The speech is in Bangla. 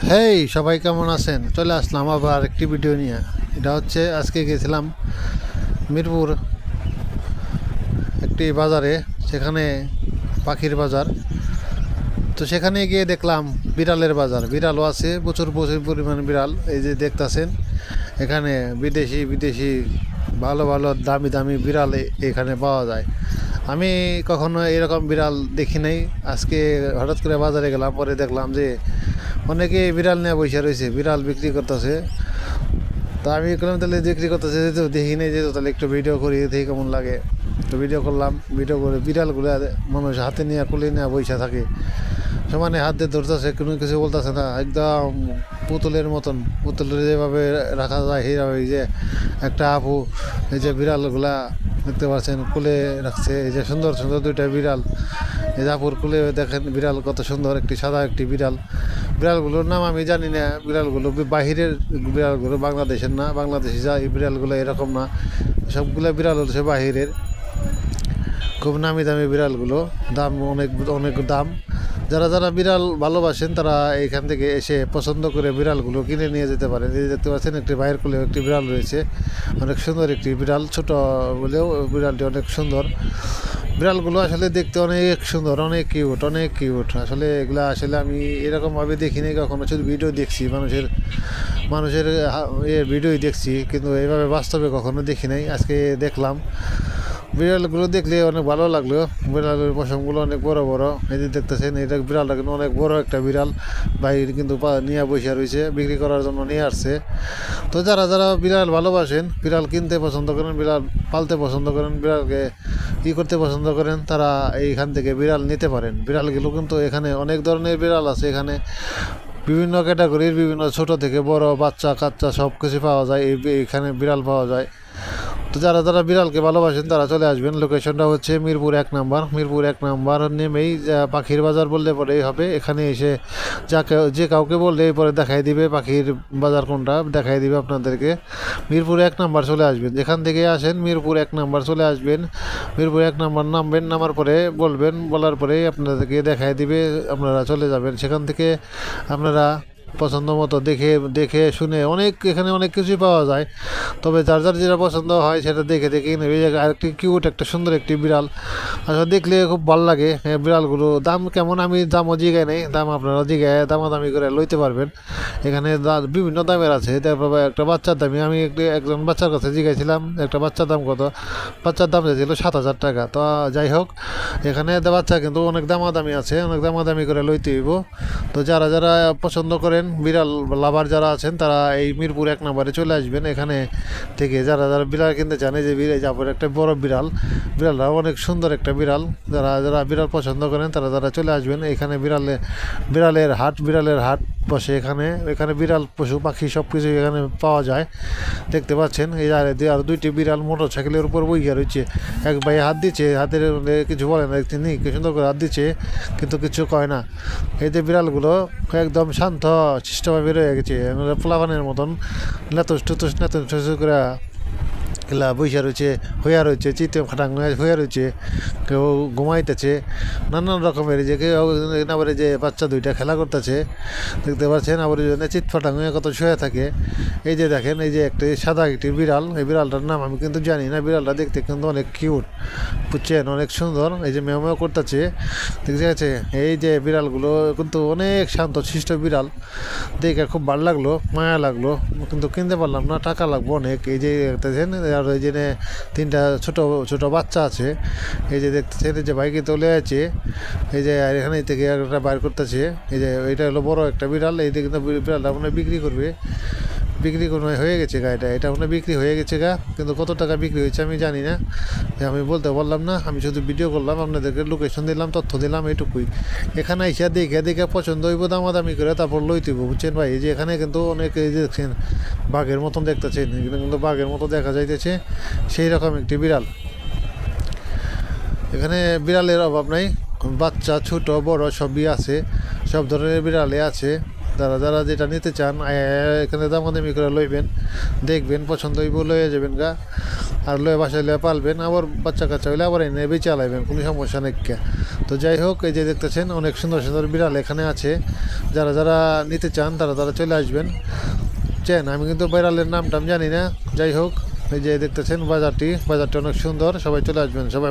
হেই সবাই কেমন আছেন? চলে আসলাম আবার একটি ভিডিও নিয়ে। এটা হচ্ছে আজকে গেছিলাম মিরপুর একটি বাজারে, সেখানে পাখির বাজার। তো সেখানে গিয়ে দেখলাম বিড়ালের বাজার। বিড়ালও আছে, প্রচুর প্রচুর পরিমাণ বিড়াল। এই যে দেখতাছেন, এখানে বিদেশি বিদেশি ভালো ভালো দামি দামি বিড়াল এখানে পাওয়া যায়। আমি কখনো এরকম বিড়াল দেখি নাই। আজকে হঠাৎ করে বাজারে গেলাম, পরে দেখলাম যে অনেকে বিড়াল নিয়ে বসে রয়েছে, বিড়াল বিক্রি করতেছে। তো আমি করলাম তাহলে বিক্রি করতেছে যেহেতু দেখি নাই, যেহেতু তাহলে একটু ভিডিও করি, দেখি কেমন লাগে। তো ভিডিও করলাম, ভিডিও করে বিড়ালগুলো মানুষ হাতে নিয়ে কুলে নিয়ে বসে থাকে, সমানে হাত দিয়ে ধরতেছে, কোনো কিছু বলতেছে না, একদম পুতুলের মতন। পুতুলের যেভাবে রাখা যায় সেইভাবে এই যে একটা আপু এই যে বিড়ালগুলা দেখতে পাচ্ছেন কুলে রাখছে। এই যে সুন্দর সুন্দর দুইটা বিড়াল, এই যে আপুর কুলে দেখেন বিড়াল কত সুন্দর, একটি সাদা একটি বিড়াল। বিড়ালগুলোর নাম আমি জানি না, বিড়ালগুলো বাহিরের বিড়ালগুলো, বাংলাদেশের না। বাংলাদেশি যা এই বিড়ালগুলো এরকম না, সবগুলো বিড়াল হচ্ছে বাহিরের। খুব নামি দামি বিড়ালগুলো, দাম অনেক অনেক দাম। যারা যারা বিড়াল ভালোবাসেন তারা এইখান থেকে এসে পছন্দ করে বিড়ালগুলো কিনে নিয়ে যেতে পারেন। এই যে দেখতে পাচ্ছেন একটি বাইরের কোলে একটি বিড়াল রয়েছে, অনেক সুন্দর একটি বিড়াল, ছোট বলেও বিড়ালটি অনেক সুন্দর। বিড়ালগুলো আসলে দেখতে অনেক সুন্দর, অনেক কিউট, অনেক কিউট। আসলে এগুলো আসলে আমি এরকমভাবে দেখিনি কখনো, শুধু ভিডিও দেখছি, মানুষের মানুষের ভিডিওই দেখছি, কিন্তু এইভাবে বাস্তবে কখনো দেখি নাই। আজকে দেখলাম, বিড়ালগুলো দেখলে অনেক ভালো লাগলো। বিড়ালের পশমগুলো অনেক বড় বড়। এই যে দেখতেছেন, এটা বিড়ালটা কিন্তু অনেক বড় একটা বিড়াল। বাইরে কিন্তু নিয়ে বসে রয়েছে, বিক্রি করার জন্য নিয়ে আসছে। তো যারা যারা বিড়াল ভালোবাসেন, বিড়াল কিনতে পছন্দ করেন, বিড়াল পালতে পছন্দ করেন, বিড়ালকে করতে পছন্দ করেন, তারা এইখান থেকে বিড়াল নিতে পারেন। বিড়ালগুলো কিন্তু এখানে অনেক ধরনের বিড়াল আছে। এখানে বিভিন্ন ক্যাটাগরির, বিভিন্ন ছোট থেকে বড়, বাচ্চা কাচ্চা সব কিছু পাওয়া যায়। এইখানে বিড়াল পাওয়া যায়। তো যারা যারা বিড়ালকে ভালোবাসেন তারা চলে আসবেন। লোকেশনটা হচ্ছে মিরপুর 1 নম্বর। মিরপুর 1 নম্বর নেমেই পাখির বাজার বললে পরেই হবে। এখানে এসে যে কাউকে বললে পরে দেখাই দিবে পাখির বাজার কোনটা, দেখাই দিবে আপনাদেরকে। মিরপুর 1 নম্বর চলে আসবেন, যেখান থেকে আসেন মিরপুর 1 নম্বর চলে আসবেন। মিরপুর 1 নম্বর নামবেন, নামার পরে বলবেন, বলার পরেই আপনাদেরকে দেখাই দিবে, আপনারা চলে যাবেন। সেখান থেকে আপনারা পছন্দ মতো দেখে দেখে শুনে এখানে অনেক কিছুই পাওয়া যায়। তবে যার যার যেটা পছন্দ হয় সেটা দেখে দেখে নেবে। আরেকটি কিউট একটা সুন্দর একটি বিড়াল, আসলে দেখলে খুব ভালো লাগে। বিড়ালগুলো দাম কেমন আমি দামও জিগাই নেই, দাম আপনারা জিগায় দামাদামি করে লইতে পারবেন। এখানে বিভিন্ন দামের আছে। তারপর একটা বাচ্চার দামি, আমি একজন বাচ্চার কাছে জিগাইছিলাম একটা বাচ্চার দাম কত, বাচ্চার দাম চাইছিল 7,000 টাকা। তো যাই হোক, এখানে বাচ্চা কিন্তু অনেক দামাদামি আছে, অনেক দামাদামি করে লইতে হইব। তো যারা যারা পছন্দ করেন, বিড়াল লাভার যারা আছেন, তারা এই মিরপুর 1 নম্বরে চলে আসবেন। এখানে থেকে যারা যারা বিড়াল কিনতে চান, এই যে যাবো একটা বড় বিড়াল, বিড়ালটা অনেক সুন্দর একটা বিড়াল। যারা যারা বিড়াল পছন্দ করেন তারা তারা চলে আসবেন। এখানে বিড়ালের হাট বসে। এখানে এখানে বিড়াল, পশু পাখি সব কিছু এখানে পাওয়া যায়। দেখতে পাচ্ছেন এই আর দুইটি বিড়াল মোটর সাইকেলের উপর বইয়া রয়েছে। এক ভাই হাত দিচ্ছে, হাতের কিছু বলে না, তিনি কি সুন্দর করে হাত দিচ্ছে, কিন্তু কিছু কয় না। এই যে বিড়ালগুলো একদম শান্ত শিষ্টভাবে রয়ে গেছে, পোলাপানের মতন নেতুস টুতুস নেতুস টুতুস করে এলা বইসা রয়েছে, হইয়া রয়েছে, চিত্তে খাটাং হইয়া রয়েছে, কেউ ঘুমাইতেছে, নানান রকমের। যে কেউ আবার যে বাচ্চা দুইটা খেলা করতেছে দেখতে পাচ্ছেন, আবার চিত ফাটাং হয়ে কত শুয়ে থাকে। এই যে দেখেন, এই যে একটি সাদা একটি বিড়াল, এই বিড়ালটার নাম আমি কিন্তু জানি না। বিড়ালটা দেখতে কিন্তু অনেক কিউট, বুঝছেন, অনেক সুন্দর। এই যে মেও মেও করতেছে, দেখতে আছে। এই যে বিড়ালগুলো কিন্তু অনেক শান্ত শিষ্ট বিড়াল, দেখে খুব ভালো লাগলো, মায়া লাগলো, কিন্তু কিনতে পারলাম না, টাকা লাগবো অনেক। এই যে দেখতেছেন, আর ওই যে তিনটা ছোট ছোট বাচ্চা আছে। এই যে দেখতেছেন, এই যে বাইকে তোলে আছে। এই যে এখানে থেকে একটা বাইর করতেছে। এই যে এটা হলো বড় একটা বিড়াল। এই যে কিন্তু বিড়ালটা মনে বিক্রি করবে, বিক্রি কোনো হয়ে গেছে গা, এটা মনে বিক্রি হয়ে গেছে গা, কিন্তু কত টাকা বিক্রি হয়েছে আমি জানি না, আমি বলতে পারলাম না। আমি শুধু ভিডিও করলাম, আপনাদেরকে লোকেশন দিলাম, তথ্য দিলাম, এইটুকুই। এখানে এসে দেখে দেখে পছন্দ হইব, দামাদামি করে তারপর লইতেইব, বুঝছেন ভাই। এই যে এখানে কিন্তু অনেক, এই যে দেখছেন বাঘের মতন দেখতেছেন, এখানে কিন্তু বাঘের মতো দেখা যাইতেছে, সেই রকম একটি বিড়াল। এখানে বিড়ালের অভাব নাই, বাচ্চা ছোট বড় সবই আছে, সব ধরনের বিড়ালে আছে। যারা যারা যেটা নিতে চান এখানে দামাদামি করে লইবেন, দেখবেন পছন্দ হইব লয়ে যাবেন গা, আর লয়ে বাসায় লয়ে পালবেন, আবার বাচ্চা কাচ্চা হইলে আবার এনে বেঁচে চালাইবেন, কোনো সমস্যা নেই। তো যাই হোক, এই যে দেখতেছেন অনেক সুন্দর সুন্দর বিড়াল এখানে আছে, যারা যারা নিতে চান তারা তারা চলে আসবেন। আমি কিন্তু বিড়ালের নাম টাম জানি না। যাই হোক, এই যে দেখতেছেন বাজারটি অনেক সুন্দর, সবাই চলে আসবেন সবাই।